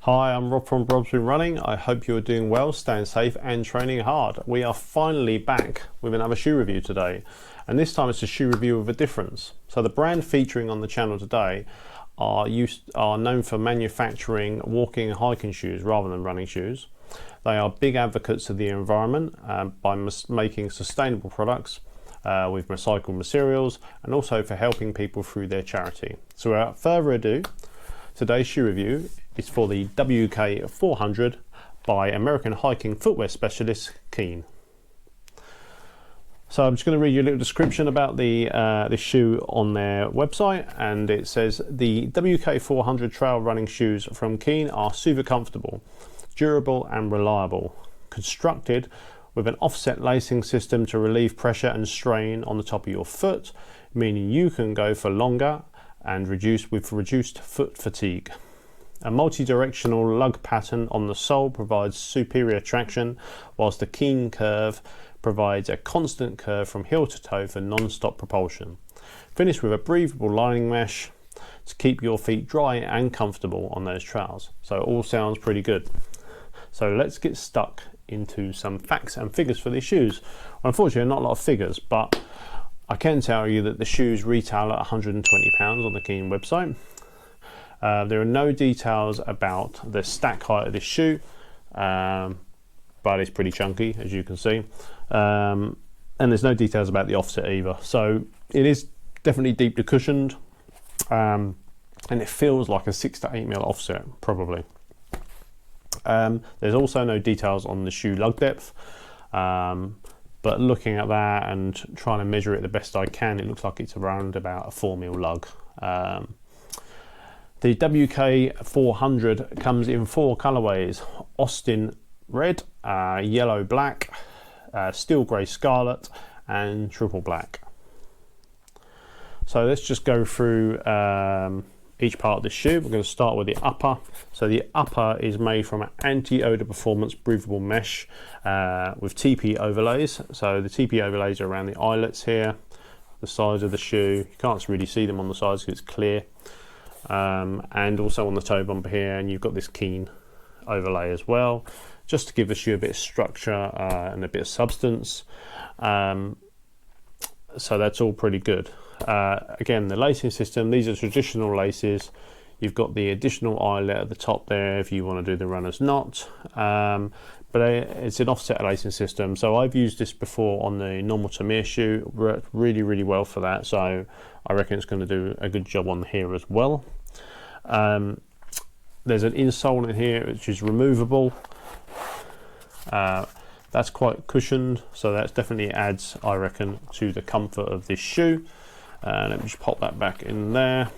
Hi, I'm Rob from Rob's Been Running. I hope you're doing well, staying safe and training hard. We are finally back with another shoe review today, and this time it's a shoe review with a difference. So the brand featuring on the channel today are known for manufacturing walking and hiking shoes rather than running shoes. They are big advocates of the environment by making sustainable products with recycled materials, and also for helping people through their charity. So without further ado, today's shoe review is for the WK400 by American hiking footwear specialist Keen. So I'm just going to read you a little description about this shoe on their website, and it says the WK400 trail running shoes from Keen are super comfortable, durable and reliable, constructed with an offset lacing system to relieve pressure and strain on the top of your foot, meaning you can go for longer and reduced foot fatigue. A multi-directional lug pattern on the sole provides superior traction, whilst the Keen curve provides a constant curve from heel to toe for non-stop propulsion. Finished with a breathable lining mesh to keep your feet dry and comfortable on those trails. So it all sounds pretty good. So let's get stuck into some facts and figures for these shoes. Well, unfortunately, not a lot of figures, but I can tell you that the shoes retail at £120 on the Keen website. There are no details about the stack height of this shoe, but it's pretty chunky, as you can see. And there's no details about the offset either. So it is definitely deeply cushioned, and it feels like a 6 to 8mm offset, probably. There's also no details on the shoe lug depth, but looking at that and trying to measure it the best I can, it looks like it's around about a 4mm lug. The WK400 comes in 4 colorways: Austin red, yellow black, steel grey scarlet, and triple black. So let's just go through each part of the shoe. We're going to start with the upper. So the upper is made from an anti-odor performance breathable mesh with TP overlays. So the TP overlays are around the eyelets here, the sides of the shoe. You can't really see them on the sides because it's clear. And also on the toe bumper here, and you've got this Keen overlay as well, just to give the shoe a bit of structure and a bit of substance. So that's all pretty good. Again, the lacing system, these are traditional laces. You've got the additional eyelet at the top there if you want to do the runner's knot, but it's an offset lacing system. So I've used this before on the normal Tamir shoe, worked really well for that, so I reckon it's going to do a good job on here as well. There's an insole in here which is removable. That's quite cushioned, so that definitely adds, I reckon, to the comfort of this shoe. Let me just pop that back in there.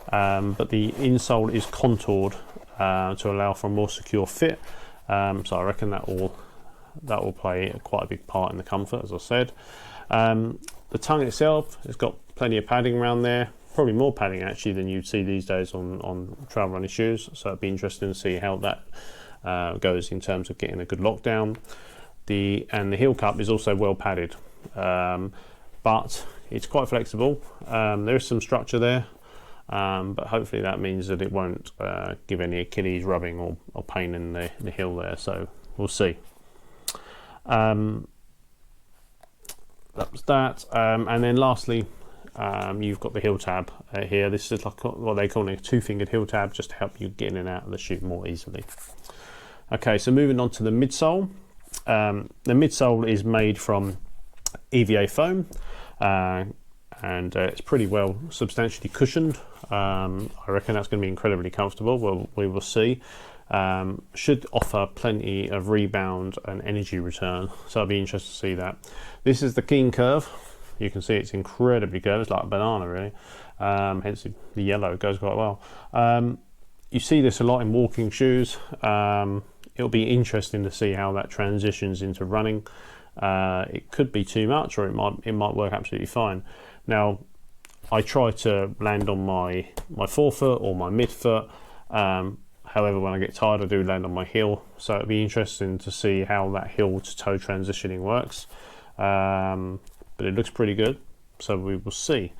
But the insole is contoured to allow for a more secure fit. So I reckon that will play quite a big part in the comfort, as I said. The tongue itself has got plenty of padding around there, probably more padding actually than you'd see these days on trail running shoes. So it'd be interesting to see how that goes in terms of getting a good lockdown. And the heel cup is also well padded, but it's quite flexible. There is some structure there, but hopefully that means that it won't give any Achilles rubbing or pain in the heel there, so we'll see. That was that. And then lastly, you've got the heel tab here. This is like what they call a 2-fingered heel tab, just to help you get in and out of the shoe more easily. Okay, so moving on to the midsole. The midsole is made from EVA foam, and it's pretty well substantially cushioned. I reckon that's going to be incredibly comfortable. Well, we will see. Should offer plenty of rebound and energy return, so I'll be interested to see that. This is the Keen curve. You can see it's incredibly curved. It's like a banana, really. Hence the yellow goes quite well. You see this a lot in walking shoes. It'll be interesting to see how that transitions into running. It could be too much, or it might work absolutely fine. Now, I try to land on my forefoot or my midfoot. However, when I get tired, I do land on my heel. So it'll be interesting to see how that heel to toe transitioning works. But it looks pretty good, so we will see.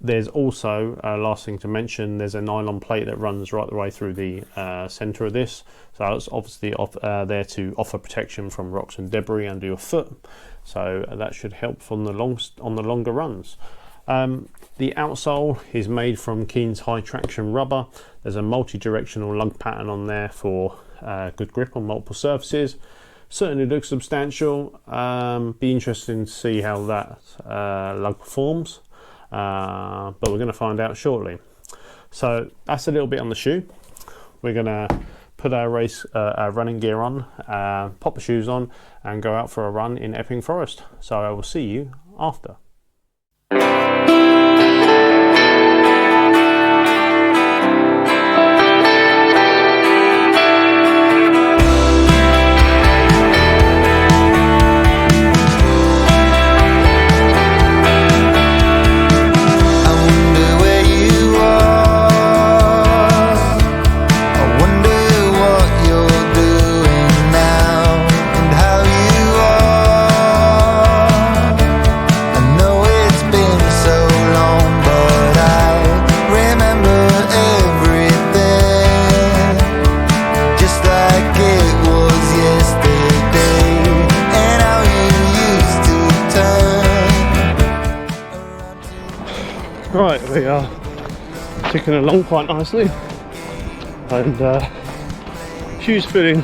There's also, last thing to mention, there's a nylon plate that runs right the way through the centre of this. So it's obviously there to offer protection from rocks and debris under your foot. So that should help on the longer runs. The outsole is made from Keen's high traction rubber. There's a multi-directional lug pattern on there for good grip on multiple surfaces. Certainly looks substantial. Be interesting to see how that lug performs, but we're going to find out shortly. So that's a little bit on the shoe. We're going to put our running gear on, pop the shoes on, and go out for a run in Epping Forest. So I will see you after. Right, we are ticking along quite nicely, and shoes fitting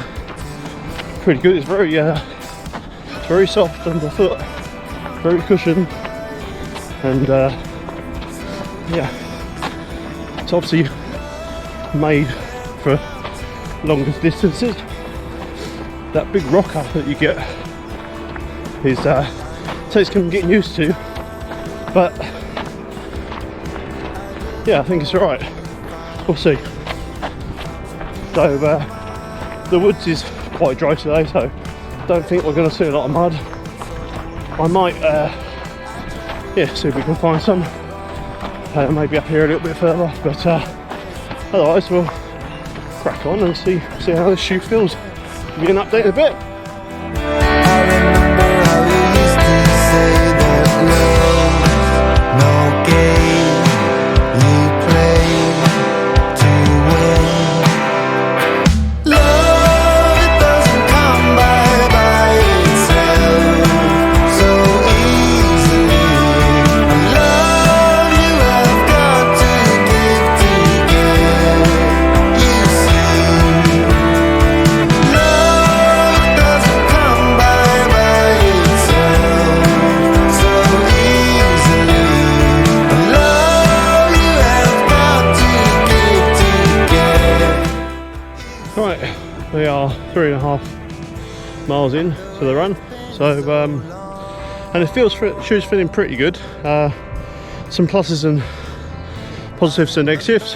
pretty good. It's very soft underfoot, very cushioned, and yeah, it's obviously made for longest distances. That big rock up that you get is takes some getting used to, but yeah, I think it's alright. We'll see. So the woods is quite dry today, so don't think we're going to see a lot of mud. I might yeah, see if we can find some, maybe up here a little bit further, but otherwise we'll crack on and see how this shoe feels. Give you an update in a bit. We are 3.5 miles in to the run, so and it feels shoes feeling pretty good. Some pluses and positives and negatives,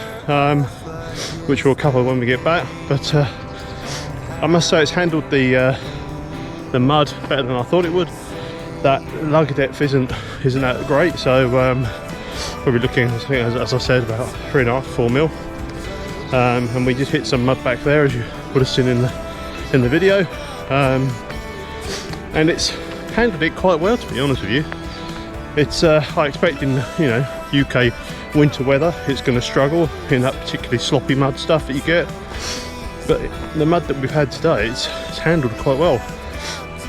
which we'll cover when we get back. But I must say it's handled the mud better than I thought it would. That lug depth isn't that great, so we'll be looking, I think, as I said, about 3.5–4 mil. And we just hit some mud back there, as you would have seen in the video, and it's handled it quite well, to be honest with you. It's I expect in UK winter weather it's going to struggle in that particularly sloppy mud stuff that you get, but the mud that we've had today, it's handled quite well.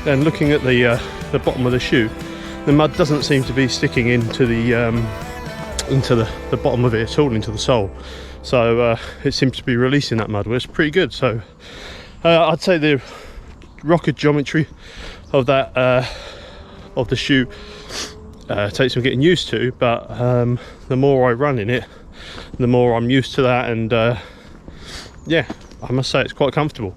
And looking at the bottom of the shoe, the mud doesn't seem to be sticking into the bottom of it at all, into the sole. So it seems to be releasing that mud, which is pretty good. So I'd say the rocket geometry of that of the shoe takes some getting used to, but the more I run in it, the more I'm used to that, and yeah, I must say it's quite comfortable,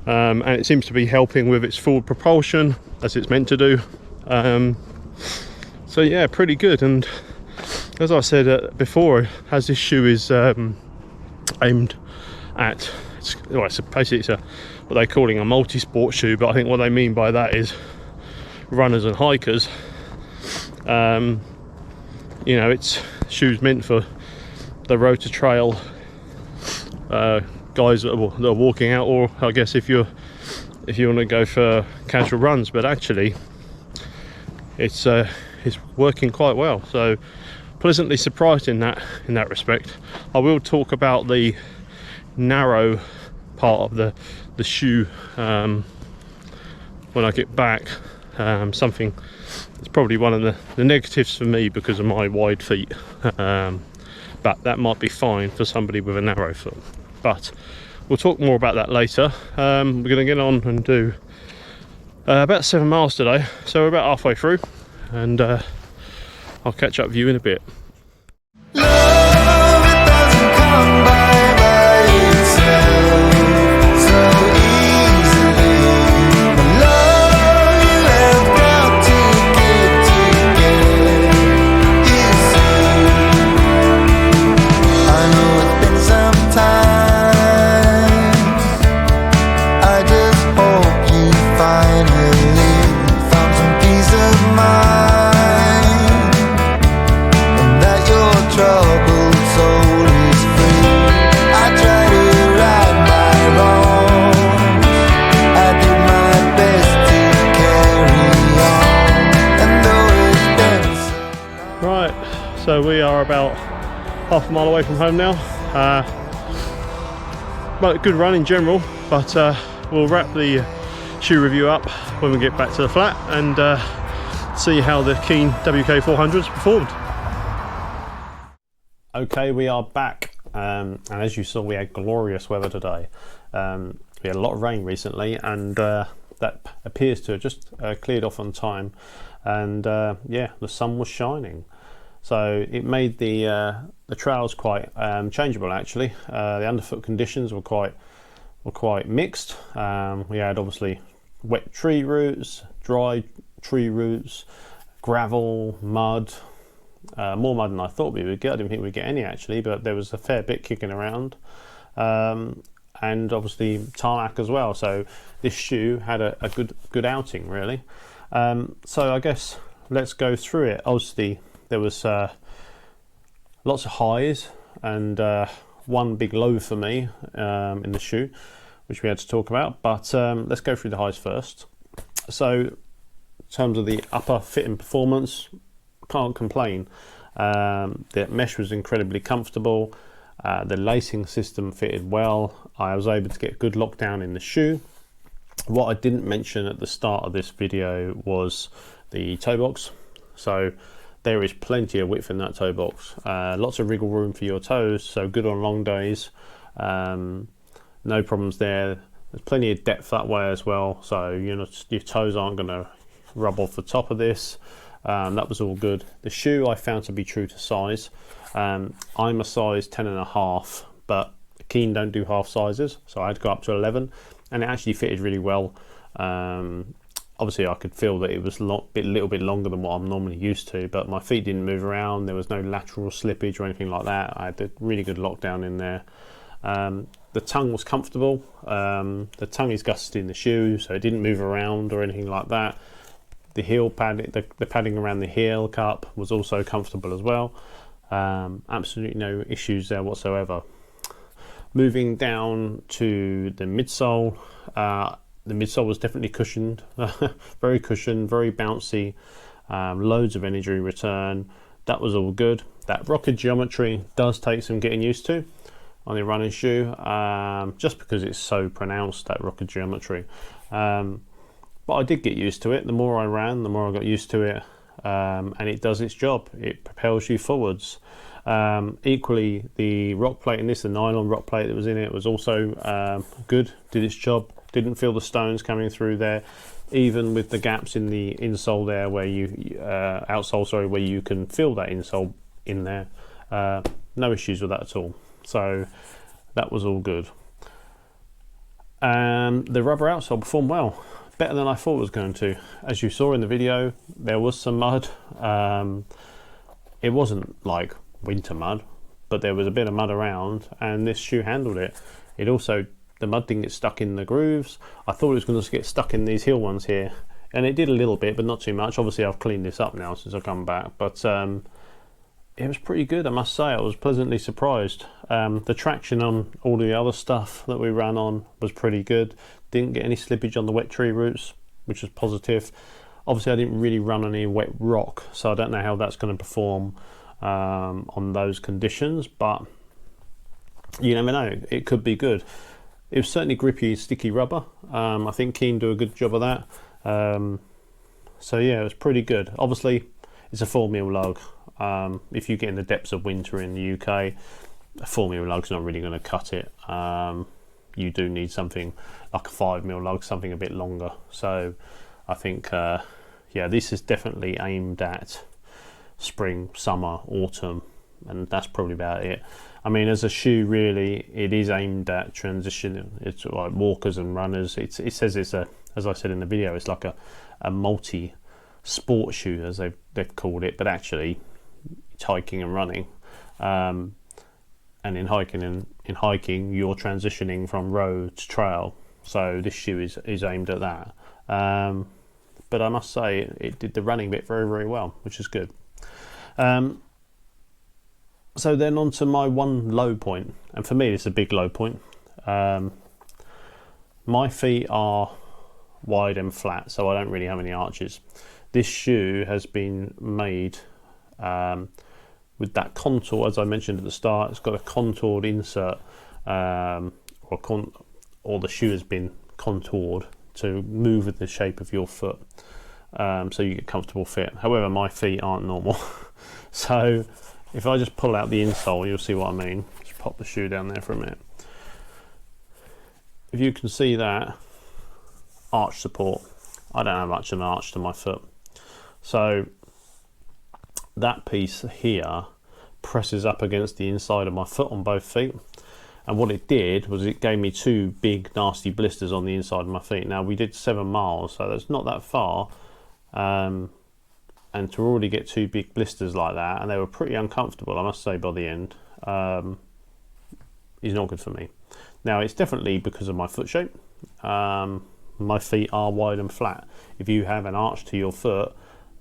and it seems to be helping with its forward propulsion as it's meant to do. So yeah, pretty good. And as I said before, as this shoe is aimed at, basically it's what they're calling a multi-sport shoe, but I think what they mean by that is runners and hikers. It's shoes meant for the road to trail guys that are walking out, or I guess if you want to go for casual runs, but actually it's working quite well. So pleasantly surprised in that respect. I will talk about the narrow part of the shoe when I get back. Something that's probably one of the negatives for me because of my wide feet, but that might be fine for somebody with a narrow foot. But we'll talk more about that later. We're going to get on and do about 7 miles today, so we're about halfway through, and I'll catch up with you in a bit. So we are about half a mile away from home now. But a good run in general, but we'll wrap the shoe review up when we get back to the flat and see how the Keen WK400's performed. Okay, we are back, and as you saw, we had glorious weather today. We had a lot of rain recently, and that appears to have just cleared off on time, and yeah, the sun was shining. So it made the trails quite changeable actually. The underfoot conditions were quite mixed. We had obviously wet tree roots, dry tree roots, gravel, mud, more mud than I thought we would get. I didn't think we'd get any actually, but there was a fair bit kicking around. And obviously tarmac as well. So this shoe had a good outing really. So I guess let's go through it. Obviously there was lots of highs and one big low for me in the shoe, which we had to talk about, but let's go through the highs first. So in terms of the upper fit and performance, can't complain. The mesh was incredibly comfortable, the lacing system fitted well, I was able to get good lockdown in the shoe. What I didn't mention at the start of this video was the toe box. So there is plenty of width in that toe box, lots of wriggle room for your toes, so good on long days, no problems there. There's plenty of depth that way as well, so your toes aren't going to rub off the top of this. That was all good. The shoe I found to be true to size. I'm a size 10.5, but Keen don't do half sizes, so I had to go up to 11, and it actually fitted really well. Obviously I could feel that it was a little bit longer than what I'm normally used to, but my feet didn't move around, there was no lateral slippage or anything like that. I had a really good lockdown in there. The tongue was comfortable. The tongue is gusseted in the shoe, so it didn't move around or anything like that. The heel padding, the padding around the heel cup was also comfortable as well. Absolutely no issues there whatsoever. Moving down to the midsole, the midsole was definitely cushioned, very cushioned, very bouncy, loads of energy return. That was all good. That rocker geometry does take some getting used to on the running shoe, just because it's so pronounced, that rocker geometry. But I did get used to it. The more I ran, the more I got used to it, and it does its job. It propels you forwards. Equally, the rock plate in this, the nylon rock plate that was in it, was also good, did its job. Didn't feel the stones coming through there, even with the gaps in the insole there where outsole, sorry, where you can feel that insole in there. No issues with that at all. So that was all good. The rubber outsole performed well, better than I thought it was going to. As you saw in the video, there was some mud. It wasn't like winter mud, but there was a bit of mud around, and this shoe handled it. It also, the mud didn't get stuck in the grooves. I thought it was going to get stuck in these heel ones here, and it did a little bit, but not too much. Obviously I've cleaned this up now since I've come back, but it was pretty good, I must say. I was pleasantly surprised. The traction on all the other stuff that we ran on was pretty good. Didn't get any slippage on the wet tree roots, which was positive. Obviously I didn't really run on any wet rock, so I don't know how that's going to perform. on those conditions, but you never know, it could be good. It was certainly grippy, sticky rubber. I think Keen do a good job of that. So yeah, it was pretty good. Obviously, it's a 4mm lug. If you get in the depths of winter in the UK, a 4mm lug's not really going to cut it. You do need something like a 5mm lug, something a bit longer. So I think, yeah, this is definitely aimed at spring, summer, autumn, and that's probably about it. I mean, as a shoe, really, it is aimed at transition. It's like walkers and runners. It says it's a, as I said in the video, it's like a multi-sport shoe, as they've called it, but actually it's hiking and running. And in hiking, you're transitioning from road to trail. So this shoe is aimed at that. But I must say, it did the running bit very, very well, which is good. So then on to my one low point, and for me it's a big low point. My feet are wide and flat, so I don't really have any arches. This shoe has been made with that contour, as I mentioned at the start. It's got a contoured insert, or the shoe has been contoured to move with the shape of your foot, so you get comfortable fit. However, my feet aren't normal. So if I just pull out the insole, you'll see what I mean. Just pop the shoe down there for a minute. If you can see that arch support, I don't have much of an arch to my foot. So that piece here presses up against the inside of my foot on both feet. And what it did was it gave me two big nasty blisters on the inside of my feet. Now we did 7 miles, so that's not that far. And to already get two big blisters like that, and they were pretty uncomfortable, I must say, by the end, is not good for me. Now, it's definitely because of my foot shape. My feet are wide and flat. If you have an arch to your foot,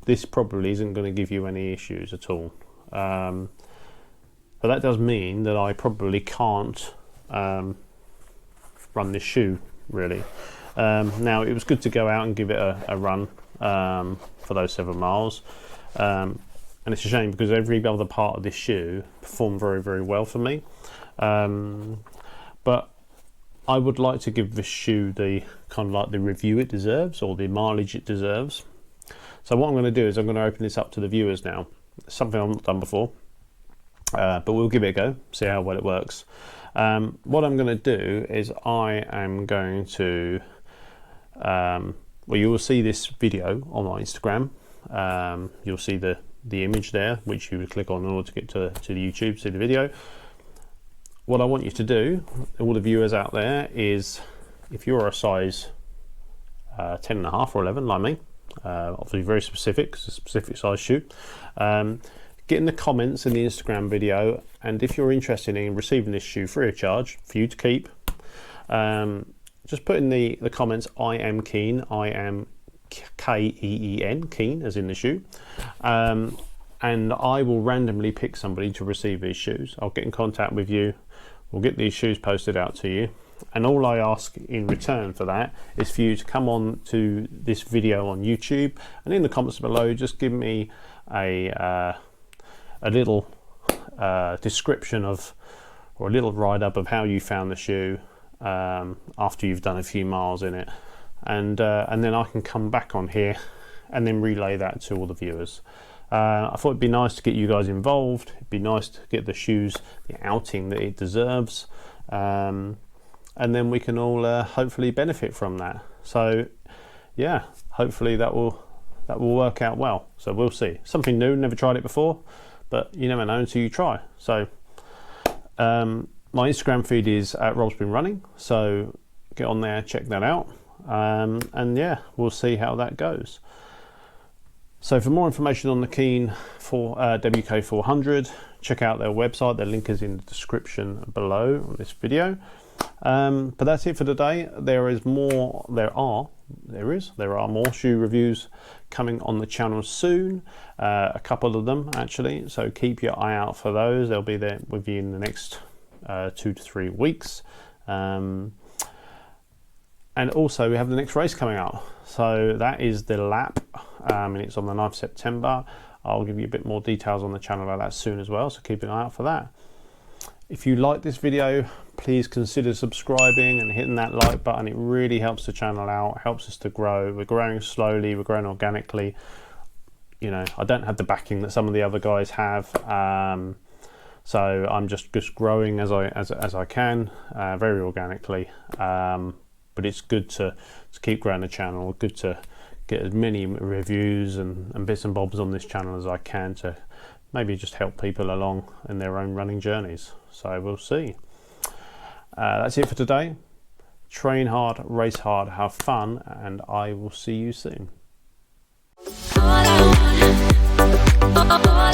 this probably isn't going to give you any issues at all. But that does mean that I probably can't run this shoe, really. Now, it was good to go out and give it a run for those 7 miles, and it's a shame because every other part of this shoe performed very, very well for me, but I would like to give this shoe the kind of like the review it deserves, or the mileage it deserves. So what I'm going to do is I'm going to open this up to the viewers now. It's something I've not done before, but we'll give it a go, see how well it works. What I'm going to do is I am going to well, you will see this video on my Instagram. You'll see the image there, which you would click on in order to get to the YouTube, see the video. What I want you to do, all the viewers out there, is if you're a size 10.5 or 11 like me, obviously very specific, because it's a specific size shoe, get in the comments in the Instagram video, and if you're interested in receiving this shoe free of charge for you to keep, just put in the comments, I am Keen, I am K-E-E-N, Keen, as in the shoe, and I will randomly pick somebody to receive these shoes. I'll get in contact with you, we'll get these shoes posted out to you, and all I ask in return for that is for you to come on to this video on YouTube, and in the comments below just give me a little description of, or a little write-up of how you found the shoe after you've done a few miles in it, and then I can come back on here and then relay that to all the viewers. I thought it'd be nice to get you guys involved. It'd be nice to get the shoes the outing that it deserves, and then we can all hopefully benefit from that. So yeah, hopefully that will work out well. So we'll see. Something new, never tried it before, but you never know until you try. So my Instagram feed is at Rob's Been Running, so get on there, check that out, and yeah, we'll see how that goes. So for more information on the Keen WK400, check out their website. Their link is in the description below on this video. But that's it for today. There are more shoe reviews coming on the channel soon, a couple of them actually, so keep your eye out for those. They'll be there with you in the next 2 to 3 weeks, and also we have the next race coming up, so that is the lap, and it's on the 9th of September. I'll give you a bit more details on the channel about that soon as well, so keep an eye out for that. If you like this video, please consider subscribing and hitting that like button. It really helps the channel out, helps us to grow. We're growing slowly, we're growing organically. You know, I don't have the backing that some of the other guys have, so I'm just growing as I can, very organically. But it's good to keep growing the channel, good to get as many reviews and bits and bobs on this channel as I can to maybe just help people along in their own running journeys. So we'll see. That's it for today. Train hard, race hard, have fun, and I will see you soon. All I want, all